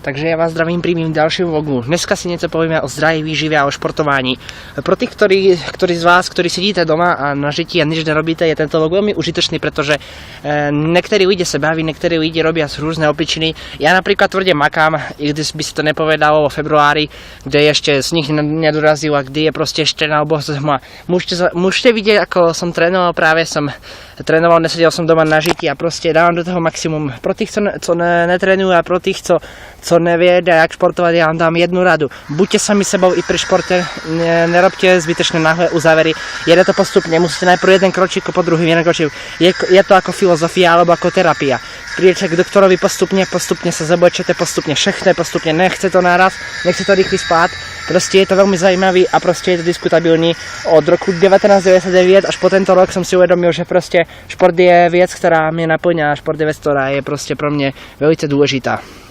Takže já vás zdravím pri mým dalším vlogu. Dneska si něco povíme o zdraví, výživě a o športování. Pro těch, ktorí z vás, ktorí sedíte doma a na žití a nič nerobíte, je tento vlog veľmi užitočný, pretože niektorí ľudia sa baví, niektorí ľudia robia rôzne opičiny. Ja napríklad tvrdě makám, i když by si to nepovedalo vo februári, kde ešte sníh nedorazil a kde je proste ešte na oboch zhma. Môžete vidieť, ako som trénoval, práve som trénoval, nesedel som doma na žití a proste dávam do toho maximum. Pro tých, co netrénujú a pro tých, co nevie, jak športovať, ja vám dám jednu radu. Buďte sami sebou i pri športe, nerobte zbytečné náhle uzávery. Jede to postupne, musíte najprv jeden kročík po druhým, jeden kročík. Je to ako filozofia alebo ako terapia. Prídete k doktorovi postupne sa zabojčete, postupne všechno, postupne nechce to naraz, nechce to rýchly spát. Proste je to veľmi zajímavý a proste je to diskutabilní. Od roku 1999 až po tento rok som si uvedomil, že proste šport je vec, ktorá mňa naplňa, šport je vec, ktorá je proste pro mňa veľmi dôležitá.